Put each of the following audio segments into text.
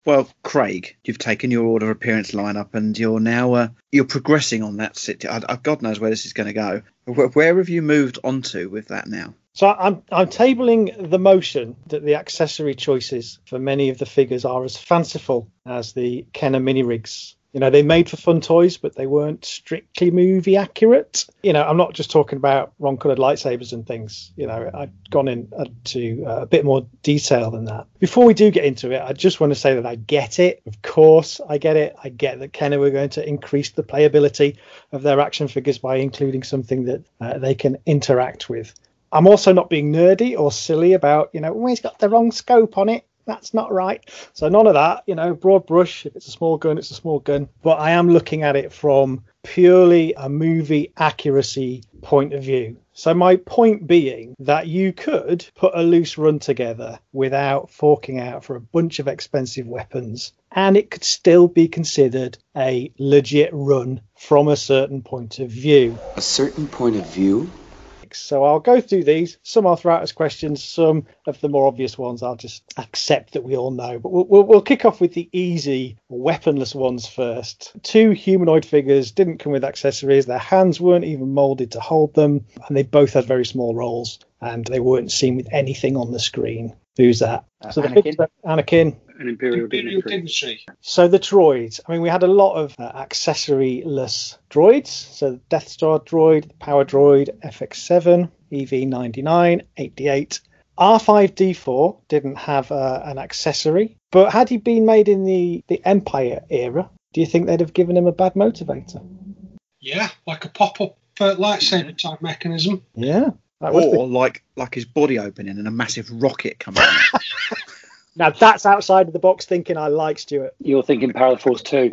Well, Craig, you've taken your order of appearance lineup, and you're now you're progressing on that. God knows where this is going to go. Where have you moved on to with that now? So I'm tabling the motion that the accessory choices for many of the figures are as fanciful as the Kenner mini rigs. You know, they made for fun toys, but they weren't strictly movie accurate. You know, I'm not just talking about wrong-coloured lightsabers and things. You know, I've gone into a bit more detail than that. Before we do get into it, I just want to say that I get it. Of course, I get it. I get that Kenner were going to increase the playability of their action figures by including something that they can interact with. I'm also not being nerdy or silly about, you know, he's got the wrong scope on it. That's not right. So none of that, you know, broad brush. If it's a small gun, it's a small gun. But I am looking at it from purely a movie accuracy point of view. So my point being that you could put a loose run together without forking out for a bunch of expensive weapons, and it could still be considered a legit run from a certain point of view. A certain point of view? So I'll go through these. Some are throughout as questions. Some of the more obvious ones I'll just accept that we all know. But we'll kick off with the easy, weaponless ones first. 2 humanoid figures didn't come with accessories. Their hands weren't even moulded to hold them. And they both had very small roles. And they weren't seen with anything on the screen. Who's that? So Anakin. An Imperial Dignitary. So the droids. I mean, we had a lot of accessory-less droids. So the Death Star droid, the Power droid, FX7, EV99, 88. R5-D4 didn't have an accessory. But had he been made in the Empire era, do you think they'd have given him a bad motivator? Yeah, like a pop-up lightsaber type mechanism. Yeah. Or like his body opening and a massive rocket coming out. Now that's outside of the box thinking, I like, Stuart. You're thinking Power Force 2.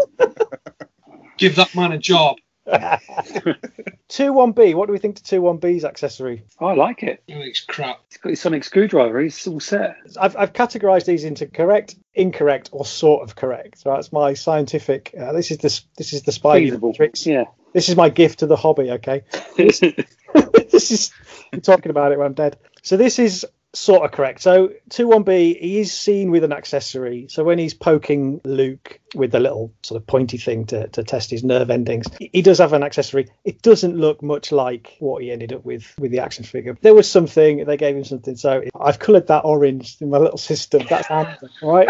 Give that man a job. 2-1B. What do we think to 2-1B's accessory? I like it. Oh, it's crap. He's got his sonic screwdriver. He's all set. I've categorised these into correct, incorrect, or sort of correct. So that's my scientific. This is the spy tricks. Yeah. This is my gift to the hobby. Okay. This is. I'm talking about it when I'm dead. So this is sort of correct. So 2-1B, he is seen with an accessory. So when he's poking Luke with the little sort of pointy thing to test his nerve endings, he does have an accessory. It doesn't look much like what he ended up with the action figure. There was something, they gave him something. So I've coloured that orange in my little system. That's handy, right?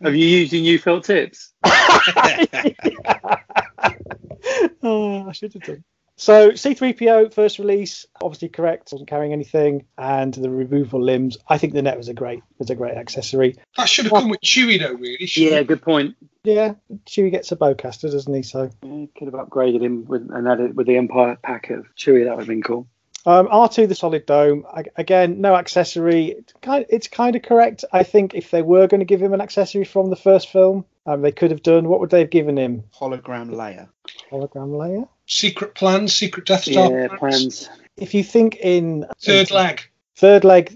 Have you used your new felt tips? Oh, I should have done. So C-3PO, first release, obviously correct, wasn't carrying anything, and the removable limbs. I think the net was a great accessory. That should have come with Chewie though, really. Yeah, good point. Yeah, Chewie gets a bowcaster, doesn't he? So could have upgraded him and added with the Empire pack of Chewie. That would have been cool. R2, the solid dome. Again, no accessory. It's kind of correct. I think if they were going to give him an accessory from the first film, they could have done. What would they have given him? Hologram Leia. Hologram Leia? Secret plans, secret Death Star plans. If you think in... Third leg,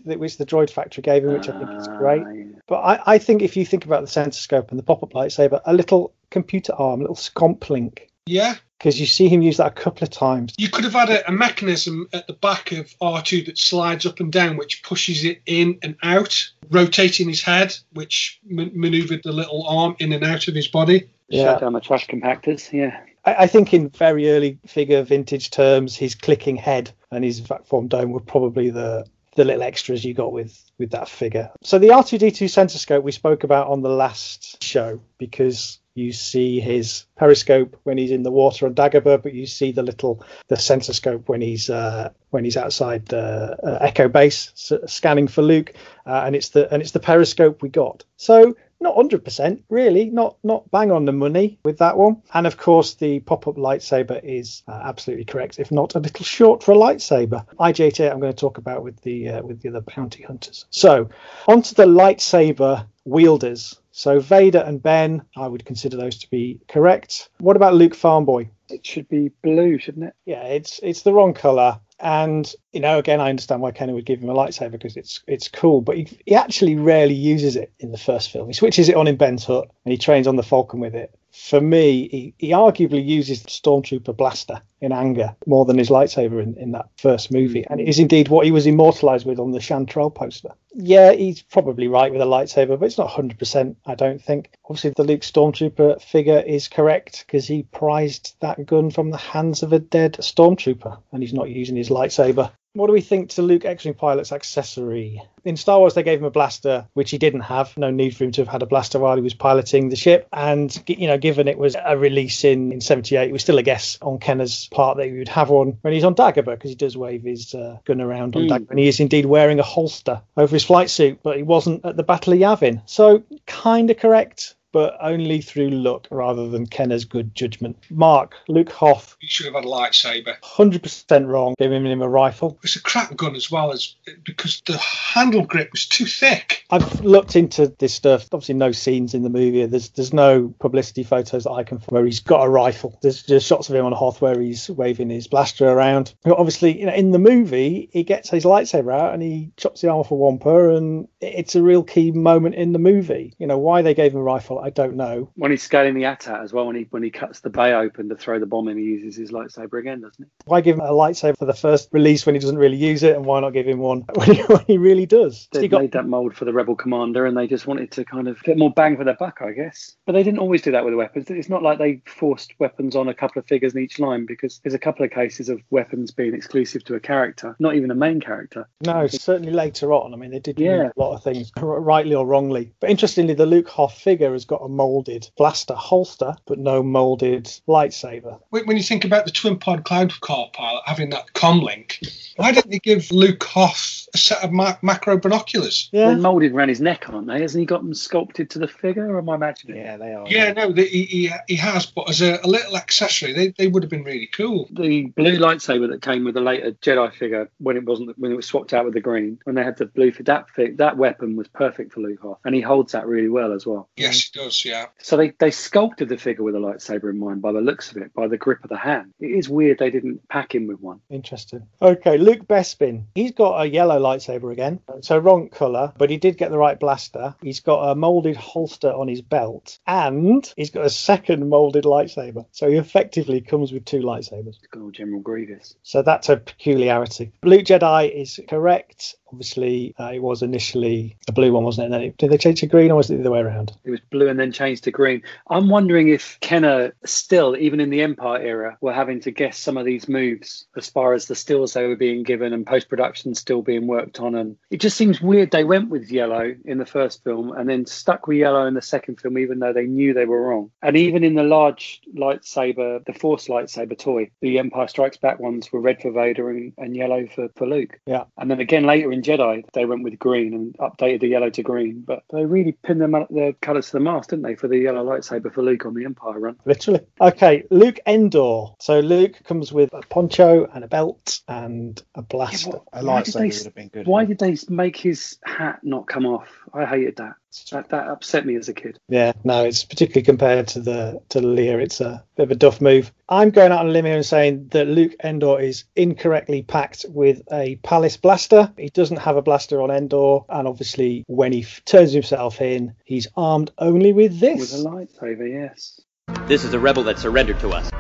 which the Droid Factory gave him, which I think is great. Yeah. But I think if you think about the sensor scope and the pop-up lightsaber, a little computer arm, a little scomp link. Yeah. Because you see him use that a couple of times. You could have had a mechanism at the back of R2 that slides up and down, which pushes it in and out, rotating his head, which manoeuvred the little arm in and out of his body. Yeah. Shut down the trash compactors, yeah. I think in very early figure vintage terms, his clicking head and his vac form dome were probably the little extras you got with that figure. So the R2-D2 sensor scope we spoke about on the last show, because you see his periscope when he's in the water on Dagobah, but you see the sensor scope when he's outside the Echo base scanning for Luke, and it's the periscope we got. So not 100%, really, not bang on the money with that one. And of course, the pop-up lightsaber is absolutely correct, if not a little short for a lightsaber. IG-88 I'm going to talk about with the other bounty hunters. So onto the lightsaber wielders. So Vader and Ben, I would consider those to be correct. What about Luke Farmboy? It should be blue, shouldn't it? Yeah, it's the wrong colour. And, again, I understand why Kenner would give him a lightsaber because it's cool, but he actually rarely uses it in the first film. He switches it on in Ben's hut and he trains on the Falcon with it. for me, he arguably uses the Stormtrooper blaster in anger more than his lightsaber in that first movie. And it is indeed what he was immortalised with on the Chantrell poster. Yeah, he's probably right with a lightsaber, but it's not 100%, I don't think. Obviously, the Luke Stormtrooper figure is correct because he prized that gun from the hands of a dead Stormtrooper, and he's not using his lightsaber. What do we think to Luke X-Wing Pilot's accessory? In Star Wars, they gave him a blaster, which he didn't have. No need for him to have had a blaster while he was piloting the ship. And, given it was a release in 78, it was still a guess on Kenner's part that he would have one when he's on Dagobah, because he does wave his gun around on Dagobah. And he is indeed wearing a holster over his flight suit, but he wasn't at the Battle of Yavin. So, kind of correct, but only through luck rather than Kenner's good judgment. Mark, Luke Hoth. He should have had a lightsaber. 100% wrong, giving him a rifle. It's a crap gun as well, because the handle grip was too thick. I've looked into this stuff. Obviously, no scenes in the movie. There's no publicity photos that I can find where he's got a rifle. There's just shots of him on Hoth where he's waving his blaster around. But obviously, in the movie, he gets his lightsaber out and he chops the arm off a Wampa, and it's a real key moment in the movie. Why they gave him a rifle, I don't know. When he's scaling the AT-AT as well, when he cuts the bay open to throw the bomb in, he uses his lightsaber again, doesn't he? Why give him a lightsaber for the first release when he doesn't really use it, and why not give him one when he really does? They made that mould for the Rebel Commander, and they just wanted to kind of get more bang for their buck, I guess. But they didn't always do that with the weapons. It's not like they forced weapons on a couple of figures in each line, because there's a couple of cases of weapons being exclusive to a character, not even a main character. No, certainly later on. I mean, they did do a lot of things, rightly or wrongly. But interestingly, the Luke Hoth figure has got a moulded blaster holster, but no moulded lightsaber. When you think about the twin pod cloud car pilot having that comlink, why didn't they give Luke Hoth a set of macro binoculars? Yeah, they're moulded around his neck, aren't they? Hasn't he got them sculpted to the figure, or am I imagining? Yeah, they are. Yeah, no, he has, but as a little accessory, they would have been really cool. The blue lightsaber that came with the later Jedi figure, when it was swapped out with the green, when they had the blue for that weapon was perfect for Luke Hoth, and he holds that really well as well. Yes, he does. Yeah. So they sculpted the figure with a lightsaber in mind, by the looks of it, by the grip of the hand. It is weird they didn't pack him with one. Interesting. Okay, Luke Bespin. He's got a yellow lightsaber again, so wrong colour, but he did get the right blaster. He's got a moulded holster on his belt, and he's got a second moulded lightsaber. So he effectively comes with two lightsabers. Good old General Grievous. So that's a peculiarity. Luke Jedi is correct. Obviously, it was initially a blue one, wasn't it? And then did they change to green, or was it the other way around? It was blue and then changed to green. I'm wondering if Kenner still, even in the Empire era, were having to guess some of these moves as far as the stills they were being given and post-production still being worked on. And it just seems weird they went with yellow in the first film and then stuck with yellow in the second film, even though they knew they were wrong. And even in the large lightsaber, the Force lightsaber toy, the Empire Strikes Back ones were red for Vader and yellow for Luke. Yeah. And then again later in Jedi, they went with green and updated the yellow to green. But they really pinned the colours to the mast, didn't they, for the yellow lightsaber for Luke on the Empire run? Literally. Okay, Luke Endor. So Luke comes with a poncho and a belt and a blaster. A lightsaber would have been good. Why did they make his hat not come off? I hated that. That upset me as a kid. Yeah, no, it's particularly compared to the Leia, it's a bit of a duff move. I'm going out on a limb here and saying that Luke Endor is incorrectly packed with a Palace blaster. He doesn't have a blaster on Endor, and obviously when he turns himself in, he's armed only with this. With a lightsaber, yes. This is a rebel that surrendered to us.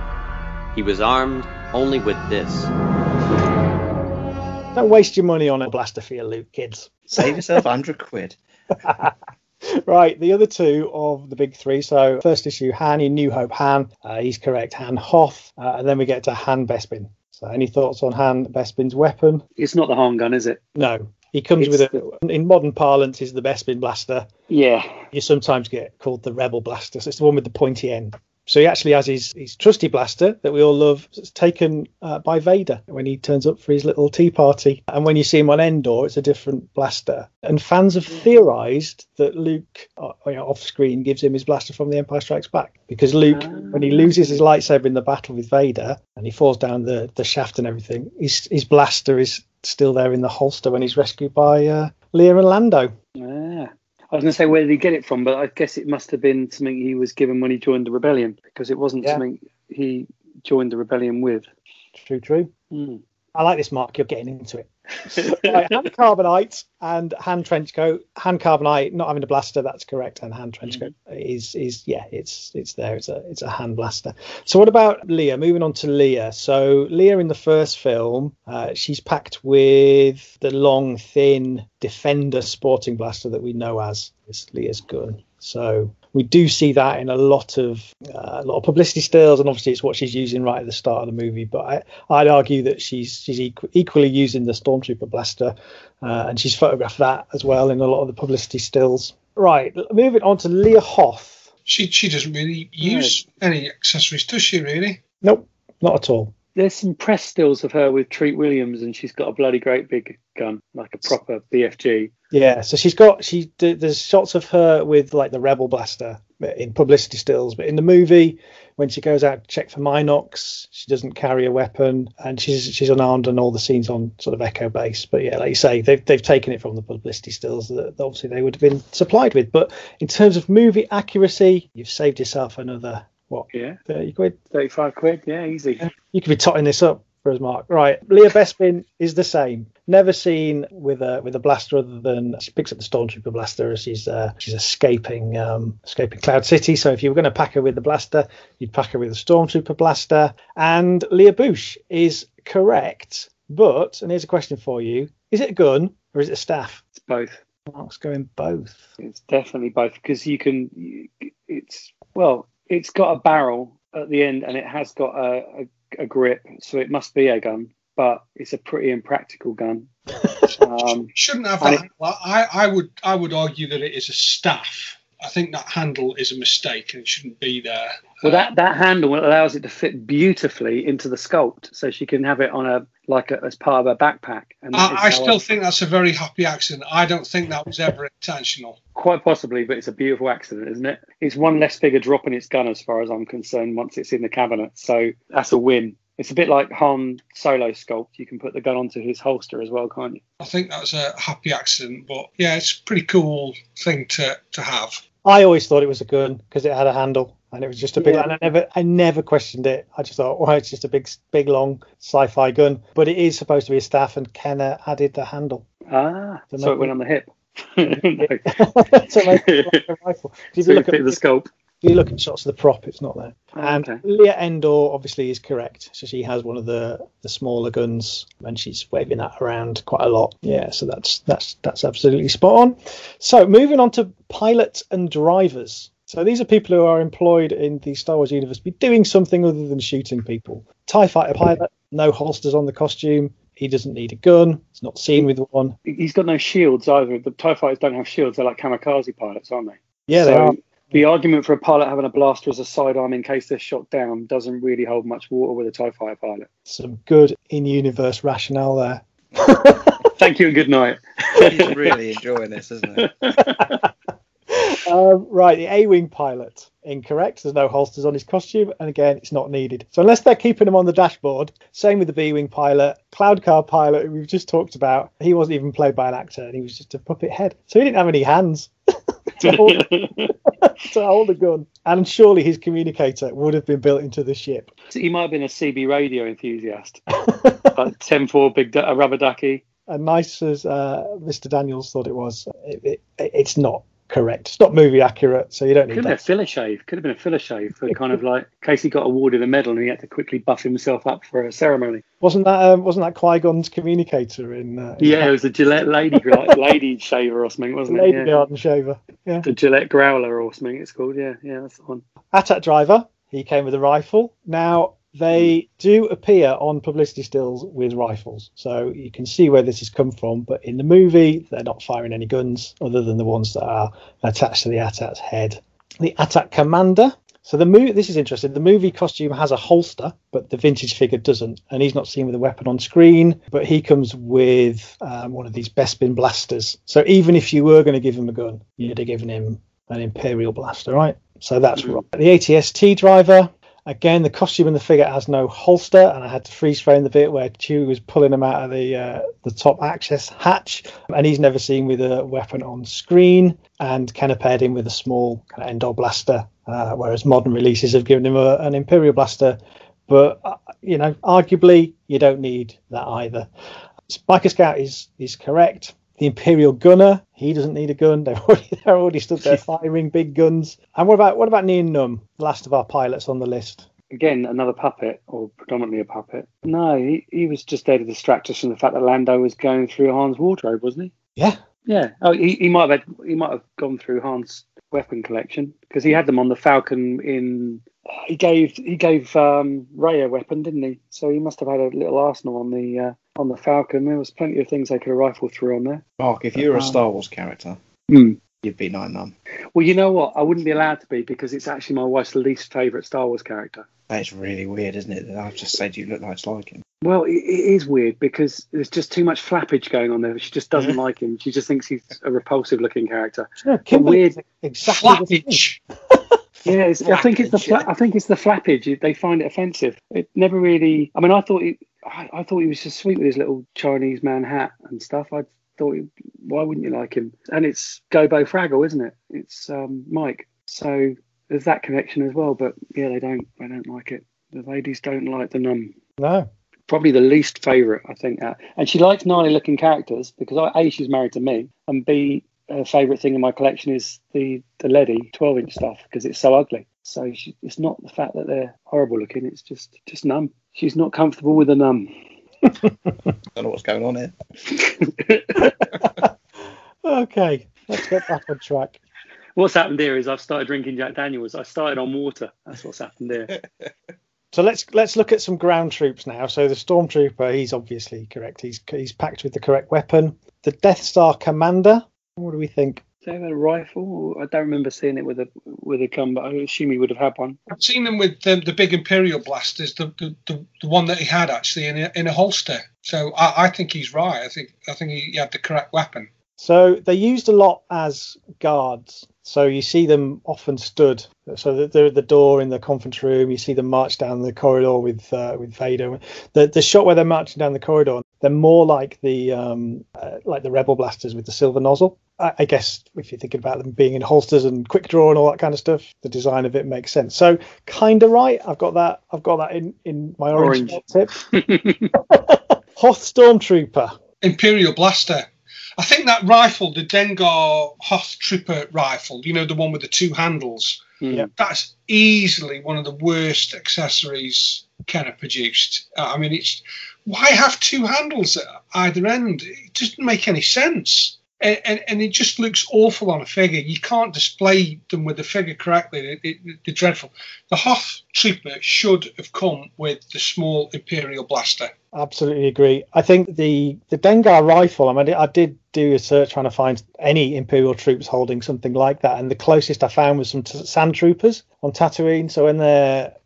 He was armed only with this. Don't waste your money on a blaster for your Luke, kids. Save yourself £100. Right, the other two of the big three. So first issue, Han in New Hope Han. He's correct, Han Hoth. And then we get to Han Bespin. So any thoughts on Han Bespin's weapon? It's not the Han gun, is it? No. He comes in modern parlance, is the Bespin blaster. Yeah. You sometimes get called the Rebel blaster. So it's the one with the pointy end. So he actually has his trusty blaster that we all love. It's taken by Vader when he turns up for his little tea party. And when you see him on Endor, it's a different blaster. And fans have theorised that Luke, off screen, gives him his blaster from The Empire Strikes Back. Because Luke, when he loses his lightsaber in the battle with Vader and he falls down the shaft and everything, his blaster is still there in the holster when he's rescued by Leia and Lando. Yeah. I was going to say, where did he get it from? But I guess it must have been something he was given when he joined the rebellion, because it wasn't something he joined the rebellion with. True. Mm. I like this, Mark. You're getting into it. Right, hand carbonite and hand trench coat. Hand carbonite not having a blaster, that's correct, and hand trench coat is yeah, it's there. It's a hand blaster. So what about Leia? Moving on to Leia. So Leia in the first film, she's packed with the long, thin Defender sporting blaster that we know as Leia's gun. So we do see that in a lot of publicity stills, and obviously it's what she's using right at the start of the movie. But I'd argue that she's equally using the Stormtrooper blaster, and she's photographed that as well in a lot of the publicity stills. Right, moving on to Leia Hoth. She doesn't really use any accessories, does she? Really? Nope, not at all. There's some press stills of her with Treat Williams, and she's got a bloody great big gun, like a proper BFG. Yeah, so there's shots of her with like the Rebel blaster in publicity stills, but in the movie, when she goes out to check for Minox, she doesn't carry a weapon, and she's unarmed, and all the scenes on sort of Echo Base. But yeah, like you say, they've taken it from the publicity stills that obviously they would have been supplied with. But in terms of movie accuracy, you've saved yourself another, what? Yeah, 30 quid? 35 quid, yeah, easy. Yeah, you could be totting this up for us, Mark. Right, Leia Bespin is the same. Never seen with a blaster other than she picks up the Stormtrooper blaster as she's escaping Cloud City. So if you were going to pack her with the blaster, you'd pack her with the Stormtrooper blaster. And Leia Bouche is correct, but, and here's a question for you: is it a gun or is it a staff? It's both. Mark's going both. It's definitely both, because it's got a barrel at the end and it has got a grip, so it must be a gun, but it's a pretty impractical gun. Shouldn't have that. I would argue that it is a staff. I think that handle is a mistake and it shouldn't be there. Well, that handle allows it to fit beautifully into the sculpt, so she can have it on as part of her backpack. And I still think that's a very happy accident. I don't think that was ever intentional. Quite possibly, but it's a beautiful accident, isn't it? It's one less figure dropping its gun, as far as I'm concerned, once it's in the cabinet. So that's a win. It's a bit like Han Solo sculpt. You can put the gun onto his holster as well, can't you? I think that's a happy accident, but yeah, it's a pretty cool thing to have. I always thought it was a gun because it had a handle and it was just a big. Yeah. And I never questioned it. I just thought, well, it's just a big, long sci-fi gun. But it is supposed to be a staff, and Kenner added the handle. So it went on the hip. To make it like a rifle. If you look at the scope. If you look at shots of the prop, it's not there. And Leia Endor obviously is correct. So she has one of the smaller guns, and she's waving that around quite a lot. Yeah, so that's absolutely spot on. So moving on to pilots and drivers. So these are people who are employed in the Star Wars universe, be doing something other than shooting people. TIE fighter pilot, no holsters on the costume. He doesn't need a gun. He's not seen with one. He's got no shields either. The TIE fighters don't have shields. They're like kamikaze pilots, aren't they? Yeah, they are. The argument for a pilot having a blaster as a sidearm in case they're shot down doesn't really hold much water with a TIE fighter pilot. Some good in-universe rationale there. Thank you and good night. He's really enjoying this, isn't he? Right, the A-Wing pilot. Incorrect. There's no holsters on his costume, and again, it's not needed. So unless they're keeping him on the dashboard, same with the B-Wing pilot. Cloud car pilot, who we've just talked about, he wasn't even played by an actor, and he was just a puppet head. So he didn't have any hands to hold a gun. And surely his communicator would have been built into the ship. He might have been a CB radio enthusiast. Like 10-4 a rubber ducky. And nice as Mr. Daniels thought it was, it's not correct. It's not movie accurate, so you don't need that. Could have been a filler shave for kind of like, in case he got awarded a medal and he had to quickly buff himself up for a ceremony. Wasn't that Qui-Gon's communicator in it was a Gillette lady shaver or something, wasn't it? Lady garden shaver. Yeah. The Gillette Growler or something it's called. Yeah, that's the one. AT-AT driver, he came with a rifle. Now, they do appear on publicity stills with rifles, so you can see where this has come from. But in the movie, they're not firing any guns other than the ones that are attached to the AT-AT's head. The AT-AT commander. So this is interesting. The movie costume has a holster, but the vintage figure doesn't, and he's not seen with a weapon on screen. But he comes with one of these Bespin blasters. So even if you were going to give him a gun, you'd have given him an Imperial blaster, right? So that's right. The AT-ST driver. Again, the costume and the figure has no holster, and I had to freeze frame the bit where Chewie was pulling him out of the top access hatch, and he's never seen with a weapon on screen. And Kenner paired him with a small kind of Endor blaster, whereas modern releases have given him an Imperial blaster. But arguably you don't need that either. Biker Scout is correct. The Imperial Gunner, he doesn't need a gun. They're already stood there firing big guns. And what about Nien Nunb, the last of our pilots on the list? Again, another puppet, or predominantly a puppet. No, he was just there to distract us from the fact that Lando was going through Han's wardrobe, wasn't he? Yeah. Yeah. Oh, he might have gone through Han's weapon collection because he had them on the Falcon. He gave Rey a weapon, didn't he? So he must have had a little arsenal on the Falcon. There was plenty of things they could have rifled through on there. Mark, if you were a Star Wars character, you'd be Nien Nunb. Well, you know what? I wouldn't be allowed to be because it's actually my wife's least favourite Star Wars character. That's really weird, isn't it? That I've just said you look like him. Well, it is weird because there's just too much flappage going on there. She just doesn't like him. She just thinks he's a repulsive-looking character. Weird. Exactly. Flappage. Yeah, I think it's the flappage. They find it offensive. It never really. I mean, I thought he was just sweet with his little Chinese man hat and stuff. I thought, why wouldn't you like him? And it's Gobo Fraggle, isn't it? It's Mike. So there's that connection as well. But yeah, they don't like it. The ladies don't like the Nunb. No. Probably the least favourite, I think. And she likes gnarly-looking characters because A, she's married to me, and B, her favourite thing in my collection is the Ledy 12-inch stuff because it's so ugly. So it's not the fact that they're horrible looking; it's just Nunb. She's not comfortable with the Nunb. Don't know what's going on here. Okay, let's get back on track. What's happened here is I've started drinking Jack Daniels. I started on water. That's what's happened here. So let's look at some ground troops now. So the Stormtrooper, he's obviously correct. He's packed with the correct weapon. The Death Star Commander, what do we think? Do they have a rifle? I don't remember seeing it with a gun, but I assume he would have had one. I've seen them with the big Imperial blasters, the one that he had actually in a holster. So I think he's right. I think he had the correct weapon. So they used a lot as guards. So you see them often stood. So they're at the door in the conference room. You see them march down the corridor with Vader. The shot where they're marching down the corridor, they're more like the Rebel blasters with the silver nozzle. I guess if you're thinking about them being in holsters and quick draw and all that kind of stuff, the design of it makes sense. So kind of right. I've got that in my orange tip. Hoth Stormtrooper. Imperial blaster. I think that rifle, the Dengar Hoth Trooper rifle, the one with the two handles, that's easily one of the worst accessories Kenner produced. I mean, why have two handles at either end? It doesn't make any sense. And it just looks awful on a figure. You can't display them with the figure correctly. They're dreadful. The Hoth Trooper should have come with the small Imperial blaster. Absolutely agree. I think the Dengar rifle, I did do a search trying to find any Imperial troops holding something like that, and the closest I found was some sand troopers on Tatooine. So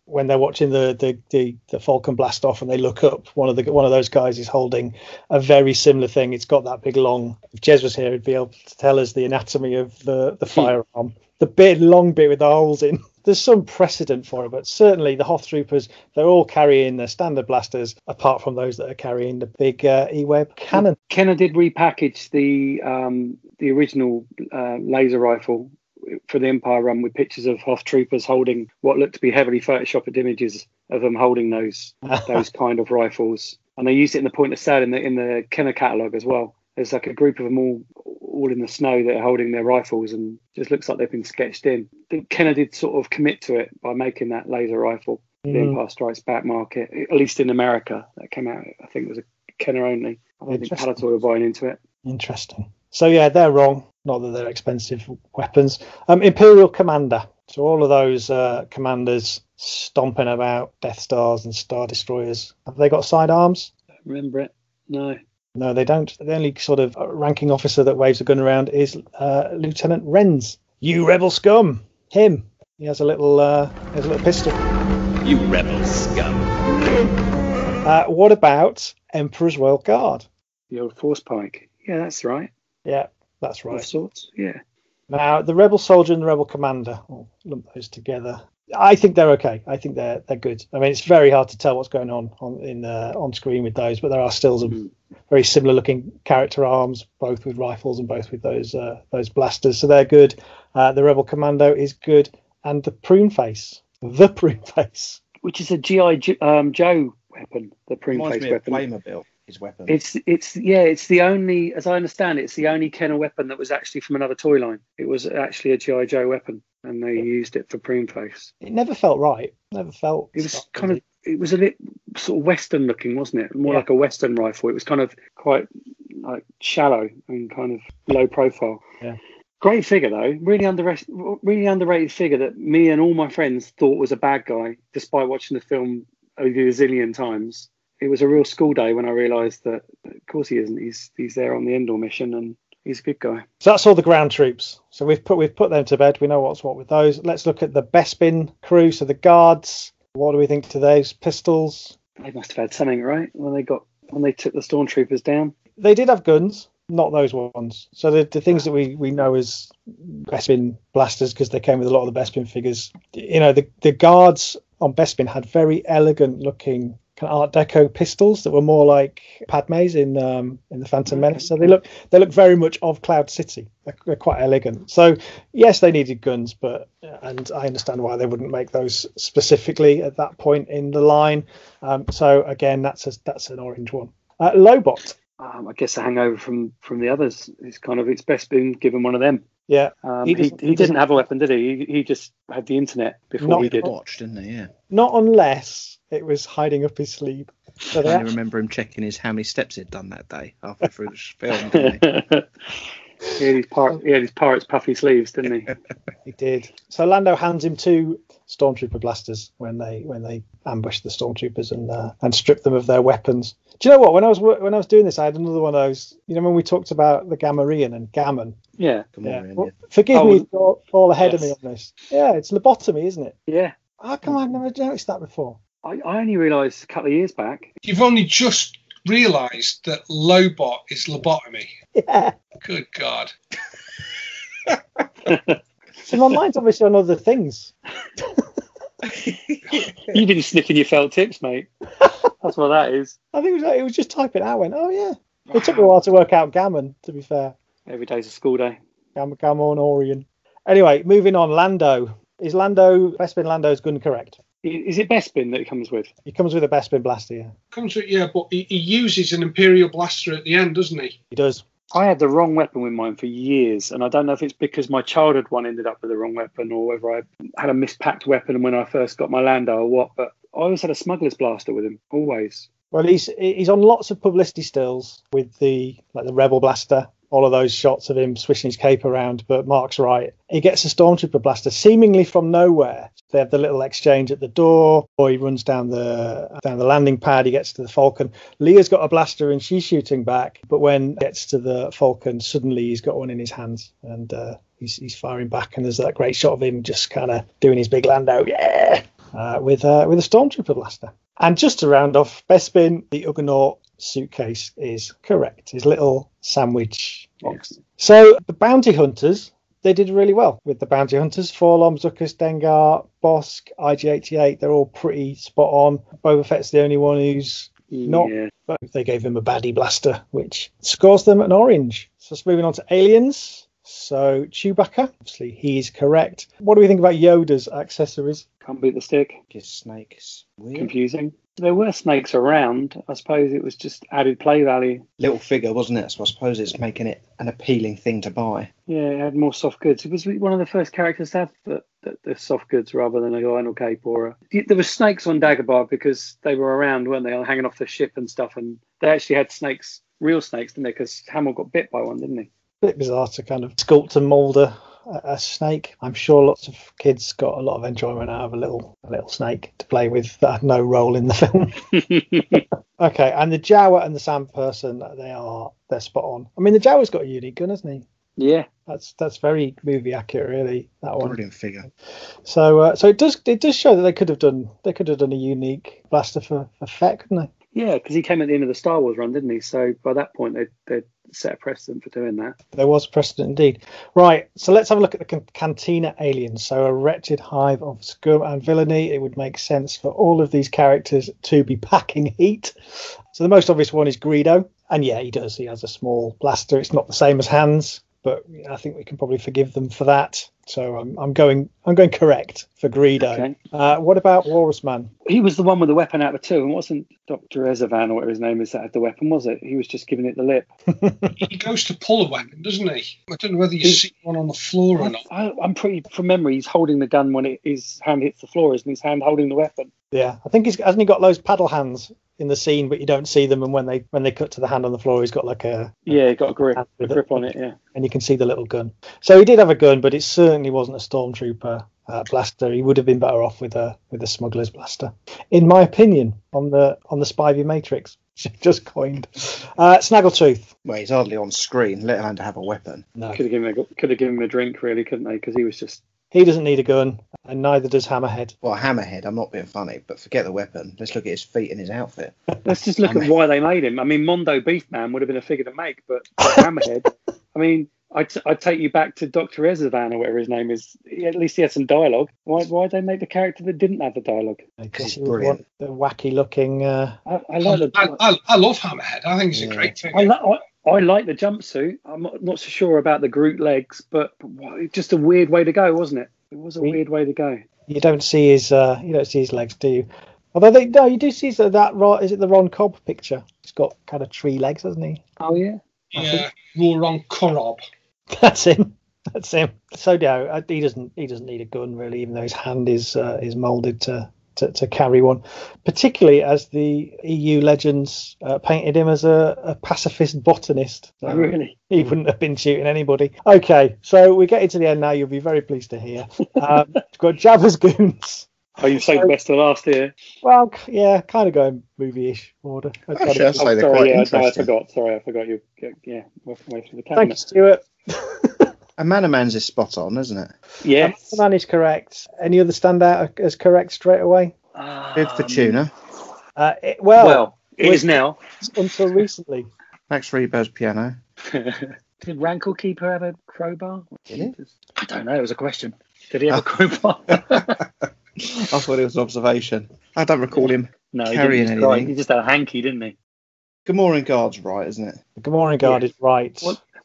when they're watching the Falcon blast off and they look up, one of those guys is holding a very similar thing. It's got that big long. If Jez was here, he'd be able to tell us the anatomy of the firearm. The long bit with the holes in. There's some precedent for it, but certainly the Hoth Troopers, they're all carrying their standard blasters, apart from those that are carrying the big E-Web cannon. Kenner did repackage the original laser rifle for the Empire run with pictures of Hoth Troopers holding what looked to be heavily photoshopped images of them holding those kind of rifles, and they used it in the point of sale in the Kenner catalogue as well. There's like a group of them all in the snow that are holding their rifles, and just looks like they've been sketched in. I think Kenner did sort of commit to it by making that laser rifle for the Empire Strikes Back market, at least in America. That came out, I think it was a Kenner only. I don't think Palatoy were buying into it. Interesting. So yeah, they're wrong. Not that they're expensive weapons. Imperial Commander. So all of those commanders stomping about Death Stars and Star Destroyers. Have they got sidearms? Don't remember it. No. No, they don't. The only sort of ranking officer that waves a gun around is Lieutenant Renz. You rebel scum! Him. He has a little pistol. You rebel scum. What about Emperor's Royal Guard? The old Force Pike. Yeah, that's right. Yeah, that's right. Of sorts. Yeah. Now, the Rebel Soldier and the Rebel Commander. I'll lump those together. I think they're okay. I think they're good. I mean, it's very hard to tell what's going on screen with those, but there are still some very similar looking character arms, both with rifles and both with those blasters. So they're good. The Rebel Commando is good, and the prune face. which is a GI Joe weapon, the Reminds Pruneface me of weapon. Playmobil, his weapon. It's the only, as I understand it, it's the only Kenner weapon that was actually from another toy line. It was actually a GI Joe weapon, and they used it for Pruneface. It never felt right. Never felt. It was kind of. It was a bit sort of Western looking, wasn't it? More like a Western rifle. It was kind of quite like shallow and kind of low profile. Yeah. Great figure though. Really underrated figure that me and all my friends thought was a bad guy, despite watching the film over a zillion times. It was a real school day when I realised that, of course, he isn't. He's there on the Endor mission, and he's a good guy. So that's all the ground troops. So we've put them to bed. We know what's what with those. Let's look at the Bespin crew. So the guards. What do we think to those pistols? They must have had something, right? When they took the stormtroopers down. They did have guns, not those ones. So the things that we know as Bespin blasters, because they came with a lot of the Bespin figures. You know, the guards on Bespin had very elegant looking kind of Art Deco pistols that were more like Padme's in the Phantom Menace. So they look very much of Cloud City. They're quite elegant. So yes, they needed guns, and I understand why they wouldn't make those specifically at that point in the line. So again, that's an orange one. Lobot. I guess a hangover from the others. It's best been given one of them. Yeah, he didn't have a weapon, did he? He just had the internet before he did. Watched, didn't he? Yeah. Not unless it was hiding up his sleeve. So I remember him checking how many steps he'd done that day halfway through the film, didn't he? He had his pirate's puffy sleeves, didn't he? He did. So Lando hands him two stormtrooper blasters when they ambush the stormtroopers and strip them of their weapons. Do you know what? When I was doing this, I had another one of those. You know, when we talked about the Gamorrean and Gammon. Yeah. Well, forgive me, fall ahead of me on this. Yeah, it's lobotomy, isn't it? Yeah. How come I've never noticed that before? I only realised a couple of years back. You've only just realised that Lobot is lobotomy. Yeah. Good God. So my mind's obviously on other things. You've been sniffing your felt tips, mate. That's what that is. I think it was just typing it out. I went, oh yeah. It took me a while to work out Gammon, to be fair. Every day's a school day. Gammon. Anyway, moving on. Lando. Is Bespin Lando's gun correct? Is it Bespin that he comes with? He comes with a Bespin blaster, yeah. Comes with, yeah, but he uses an Imperial blaster at the end, doesn't he? He does. I had the wrong weapon with mine for years, and I don't know if it's because my childhood one ended up with the wrong weapon or whether I had a mispacked weapon when I first got my Lando or what, but I always had a smuggler's blaster with him, always. Well, he's on lots of publicity stills with the Rebel blaster, all of those shots of him swishing his cape around, but Mark's right. He gets a Stormtrooper blaster seemingly from nowhere. They have the little exchange at the door, or he runs down the landing pad, he gets to the Falcon. Leia's got a blaster and she's shooting back, but when he gets to the Falcon, suddenly he's got one in his hands and he's firing back, and there's that great shot of him just kind of doing his big Lando, with a Stormtrooper blaster. And just to round off, Bespin, the Ugonaut suitcase is correct. His little sandwich box. Yes. So the bounty hunters, they did really well with the bounty hunters. Forlom, Zuckuss, Dengar, Bosk, IG-88, they're all pretty spot on. Boba Fett's the only one who's not, but they gave him a baddie blaster, which scores them an orange. So it's moving on to aliens. So Chewbacca, obviously he's correct. What do we think about Yoda's accessories? Can't beat the stick. His snakes. Weird. Confusing. There were snakes around. I suppose it was just added play value. Little figure, wasn't it? So I suppose it's making it an appealing thing to buy. Yeah, it had more soft goods. It was one of the first characters to have the soft goods rather than a vinyl cape there were snakes on Dagobah because they were around, weren't they, hanging off the ship and stuff. And they actually had snakes, real snakes, didn't they? Because Hamill got bit by one, didn't he? Bit bizarre to kind of sculpt and mould a snake. I'm sure lots of kids got a lot of enjoyment out of a little snake to play with that had no role in the film. Okay, and the Jawa and the Sand Person, they're spot on. I mean, the Jawa's got a unique gun, hasn't he? Yeah, that's very movie accurate, really. That one. Brilliant figure. So it does show that they could have done a unique blaster for Fett, couldn't they? Yeah, because he came at the end of the Star Wars run, didn't he? So by that point, they'd set a precedent for doing that. There was precedent indeed. Right, so let's have a look at the Cantina aliens. So a wretched hive of scum and villainy. It would make sense for all of these characters to be packing heat. So the most obvious one is Greedo. And yeah, he does. He has a small blaster. It's not the same as Han's, but I think we can probably forgive them for that. So I'm going correct for Greedo. Okay. What about Walrus Man? He was the one with the weapon out of the two, and wasn't Dr. Ezevan or whatever his name is that had the weapon, was it? He was just giving it the lip. He goes to pull a weapon, doesn't he? I don't know whether you see one on the floor or not. I'm pretty, from memory, he's holding the gun when his hand hits the floor, isn't his hand holding the weapon? Yeah, I think hasn't he got those paddle hands in the scene, but you don't see them, and when they cut to the hand on the floor, he's got like he got a grip on it, yeah. And you can see the little gun. So he did have a gun, but it certainly wasn't a stormtrooper blaster. He would have been better off with a smuggler's blaster, in my opinion, on the Spivey Matrix. Just coined. Snaggletooth. Well, he's hardly on screen, let alone to have a weapon. No, Could have given him a drink, really, couldn't they? Because he was just. He doesn't need a gun, and neither does Hammerhead. Well, Hammerhead, I'm not being funny, but forget the weapon. Let's look at his feet and his outfit. Let's just look at why they made him. I mean, Mondo Beefman would have been a figure to make, but Hammerhead. I mean, I'd take you back to Dr. Ezevan or whatever his name is. At least he had some dialogue. Why did they make the character that didn't have the dialogue? Because he's he would brilliant. want the wacky looking. I love Hammerhead. I think he's a great figure. I like the jumpsuit. I'm not so sure about the Groot legs, but just a weird way to go, wasn't it? It was a weird way to go. You don't see his legs, do you? Although you do see that. Is it the Ron Cobb picture? He's got kind of tree legs, hasn't he? Oh yeah. Yeah, Ron Korob. That's him. So yeah, he doesn't need a gun really, even though his hand is moulded to carry one, particularly as the EU legends painted him as a pacifist botanist. So really? He wouldn't have been shooting anybody. Okay, so we're getting to the end now. You'll be very pleased to hear. We've got Jabba's goons. Oh, you saved the best to last here. Well, yeah, kind of going movie-ish order. Actually, I'd say they're quite interesting. I forgot you. Yeah, away from the Thank cabinet. you, Stuart. And Manamans is spot on, isn't it? Yes. The man is correct. Any other stand out as correct straight away? Good for tuna. It is now. Until recently. Max Reber's piano. Did Rankle Keeper have a crowbar? Did he? I don't know. It was a question. Did he have a crowbar? I thought it was an observation. I don't recall him carrying anything. He just had a hanky, didn't he? Gamorrean Guard's right, isn't it? The Gamorrean Guard is right.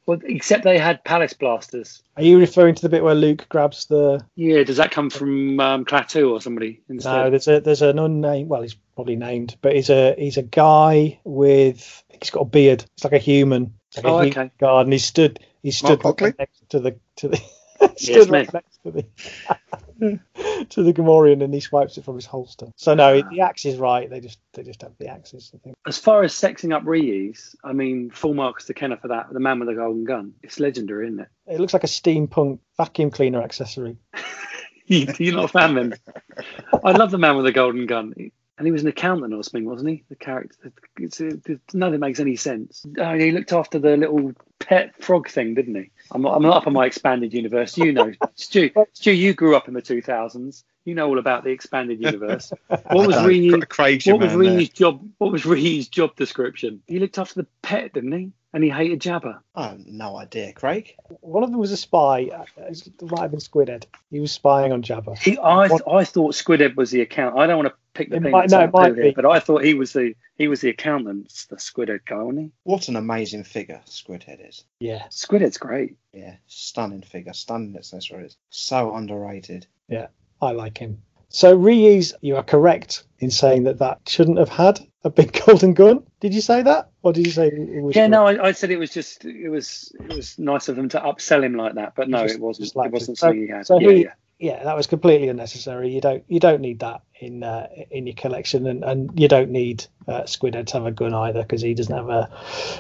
Well, except they had palace blasters. Are you referring to the bit where Luke grabs the? Yeah. Does that come from Klaatu or somebody instead? No, there's an unnamed. Well, he's probably named, but he's a guy with. I think he's got a beard. It's like a human. It's like a human guard, and he stood right next to the. Stood right next to the. To the Gamorrean, and he swipes it from his holster. So no, the axe is right. They just have the axes, I think. As far as sexing up reuse, I mean, full marks to Kenner for that. The man with the golden gun. It's legendary, isn't it? It looks like a steampunk vacuum cleaner accessory. You're not a fan, then? I love the man with the golden gun. And he was an accountant or something, wasn't he? The character. None of it makes any sense. He looked after the little pet frog thing, didn't he? I'm not up on my expanded universe. You know, Stu, you grew up in the 2000s. You know all about the expanded universe. What was Ree's job description? He looked after the pet, didn't he? And he hated Jabba. I have no idea, Craig. One of them was a spy. It might have been Squidhead. He was spying on Jabba. I thought Squidhead was the accountant. I don't want to pick the peanuts out here, but I thought he was the accountant, the Squidhead guy, wasn't he? What an amazing figure Squidhead is. Yeah. Squidhead's great. Yeah, stunning figure, stunning accessories. So underrated. Yeah, I like him. So reuse, you are correct in saying that shouldn't have had a big golden gun. Did you say that, or did you say it was? Yeah, no, I said it was nice of them to upsell him like that, but no, it wasn't. It wasn't something he had. So yeah, that was completely unnecessary. You don't need that in your collection, and you don't need Squidhead to have a gun either, because he doesn't have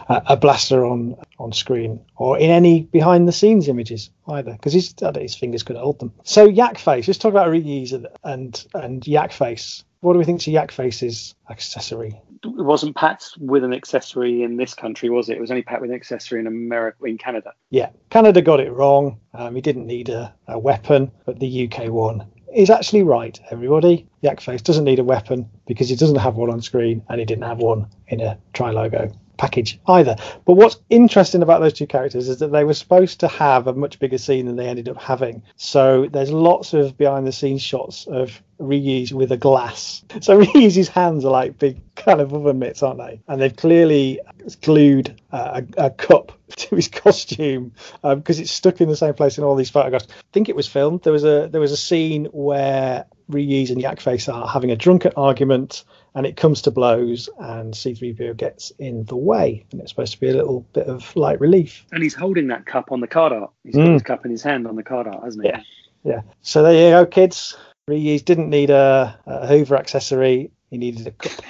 a blaster on screen or in any behind the scenes images either, because his fingers couldn't hold them. So Yak Face, let's talk about reuse and Yak Face. What do we think to Yak Face's accessory? It wasn't packed with an accessory in this country, was it? It was only packed with an accessory in Canada. Yeah, Canada got it wrong. He didn't need a weapon, but the UK one is actually right, everybody. Yak Face doesn't need a weapon because he doesn't have one on screen, and he didn't have one in a tri-logo package either. But what's interesting about those two characters is that they were supposed to have a much bigger scene than they ended up having. So there's lots of behind the scenes shots of reuse with a glass. So reuse's hands are like big kind of oven mitts, aren't they? And they've clearly glued a cup to his costume because it's stuck in the same place in all these photographs. I think it was filmed. There was a scene where Reuse and Yakface are having a drunken argument, and it comes to blows, and C-3PO gets in the way, and it's supposed to be a little bit of light relief. And he's holding that cup on the card art. He's got his cup in his hand on the card art, hasn't he? Yeah. So there you go, kids. Reuse didn't need a Hoover accessory. He needed a cup.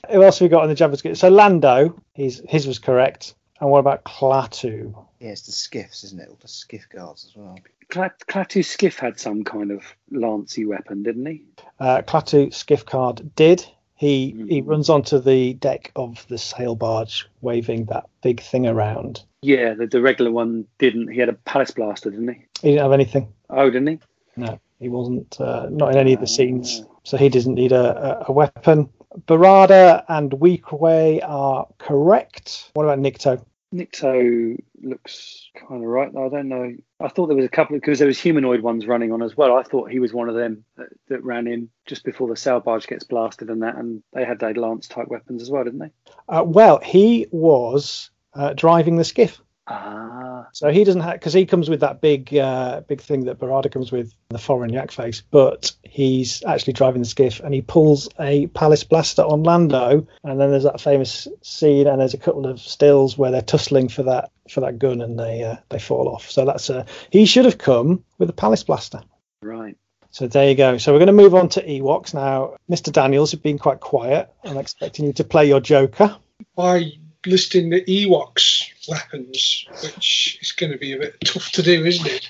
Who else have we got on the Jabba's Gift? So Lando, his was correct. And what about Klaatu? Yeah, it's the skiffs, isn't it? All the skiff guards as well. Klaatu's skiff had some kind of lancey weapon, didn't he? Klaatu skiff card did. He runs onto the deck of the sail barge, waving that big thing around. Yeah, the regular one didn't. He had a palace blaster, didn't he? He didn't have anything. Oh, didn't he? No, he wasn't. Not in any of the scenes. So he doesn't need a weapon. Barada and Weequay are correct. What about Nikto? Nikto looks kind of right. I don't know. I thought there was a couple, because there was humanoid ones running on as well. I thought he was one of them that ran in just before the sail barge gets blasted and they had their lance type weapons as well, didn't they? Well, he was driving the skiff. So he doesn't have, because he comes with that big thing that Barada comes with, the foreign yak face, but he's actually driving the skiff, and he pulls a palace blaster on Lando, and then there's that famous scene, and there's a couple of stills where they're tussling for that gun, and they fall off. So that's he should have come with a palace blaster. Right. So there you go. So we're going to move on to Ewoks now. Mr. Daniels, you've been quite quiet. I'm expecting you to play your Joker. By listing the Ewoks weapons, which is going to be a bit tough to do, isn't it?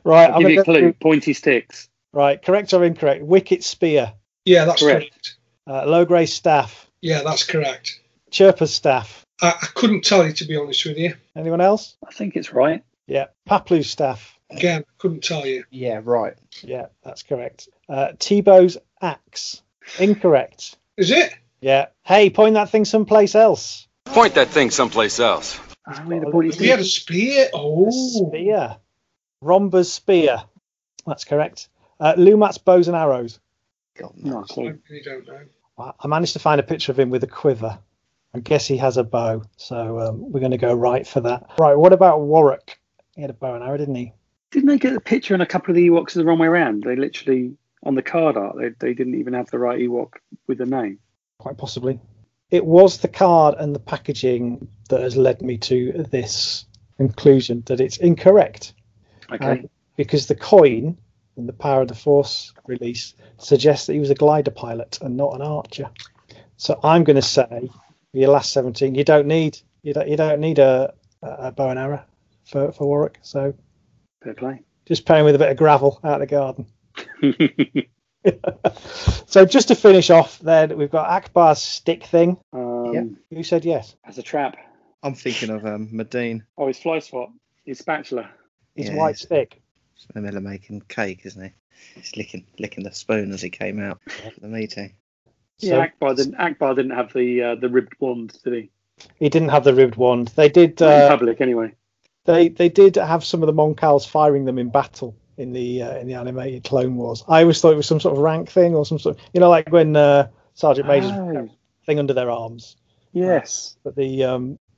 Right, I'll give you a clue. Pointy sticks. Right, correct or incorrect? Wicket spear. Yeah, that's correct. Low grey staff. Yeah, that's correct. Chirpa's staff. I couldn't tell you, to be honest with you. Anyone else? I think it's right. Yeah, Paplu's staff. Again, couldn't tell you. Yeah, right. Yeah, that's correct. Tebow's axe. Incorrect. Is it? Yeah. Hey, point that thing someplace else. Point that thing someplace else. We had a spear. Oh. A spear. Romba's spear. That's correct. Lumat's bows and arrows. God, no. I really don't know. I managed to find a picture of him with a quiver. I guess he has a bow, so we're going to go right for that. Right, what about Warwick? He had a bow and arrow, didn't he? Didn't they get the picture and a couple of the Ewoks the wrong way around? They literally, on the card art, they didn't even have the right Ewok with the name. Quite possibly. It was the card and the packaging that has led me to this conclusion that it's incorrect. Okay. Because the coin in the Power of the Force release suggests that he was a glider pilot and not an archer. So I'm going to say, for your last 17, you don't need a bow and arrow for Warwick. So fair play. Just playing with a bit of gravel out of the garden. So just to finish off, then we've got Akbar's stick thing. Who said yes? As a trap. I'm thinking of Medine. Oh, his fly swap. His spatula. His white stick. Miller making cake, isn't he? He's licking the spoon as he came out of the meeting. Yeah, Akbar didn't have the ribbed wand, did he? He didn't have the ribbed wand. They did in public anyway. They did have some of the Moncals firing them in battle in the animated Clone Wars. I always thought it was some sort of rank thing or some sort of, like when Sergeant Major's thing under their arms. Yes. But the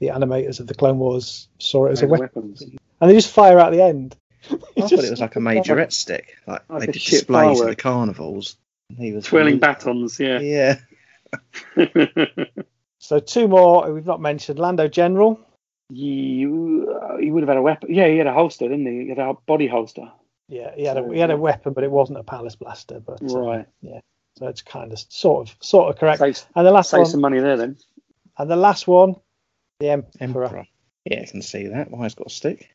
animators of the Clone Wars saw it as a weapon. And they just fire out the end. I thought it was like a majorette stick, like they did displays at the carnivals. He was twirling batons, yeah. Yeah. So two more we've not mentioned. Lando General. He would have had a weapon. Yeah, he had a holster, didn't he? He had a body holster. Yeah, he had a weapon, but it wasn't a palace blaster. But right, yeah. So it's kind of sort of correct. And the last save one, some money there then. And the last one, the Emperor. Yeah, I can see that. Why he's got a stick?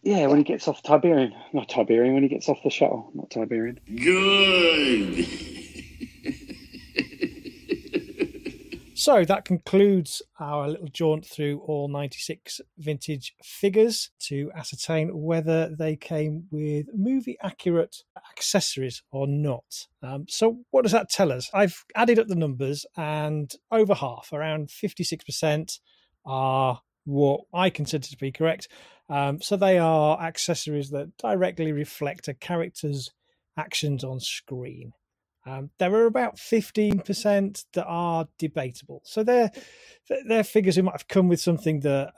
Yeah, when he gets off Tiberian. Not Tiberian, when he gets off the shuttle. Not Tiberian. Good. So that concludes our little jaunt through all 96 vintage figures to ascertain whether they came with movie accurate accessories or not. So what does that tell us? I've added up the numbers, and over half, around 56%, are what I consider to be correct. So they are accessories that directly reflect a character's actions on screen. There are about 15% that are debatable. So they're figures who might have come with something that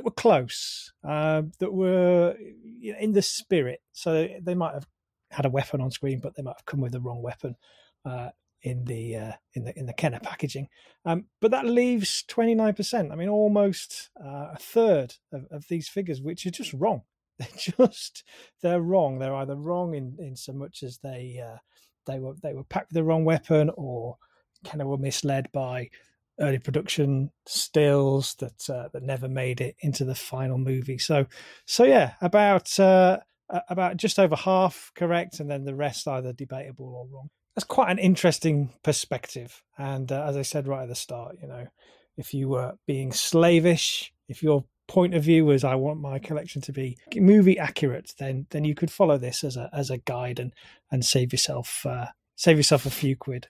were close, that were in the spirit. So they might have had a weapon on screen, but they might have come with the wrong weapon in the Kenner packaging. But that leaves 29%. I mean, almost a third of these figures, which are just wrong. They're wrong. They're either wrong in so much as they were packed with the wrong weapon, or kind of were misled by early production stills that never made it into the final movie. So yeah, about just over half correct, and then the rest either debatable or wrong. That's quite an interesting perspective. And as I said right at the start, if you were being slavish, if your point of view was I want my collection to be movie accurate, then you could follow this as a guide and save yourself a few quid.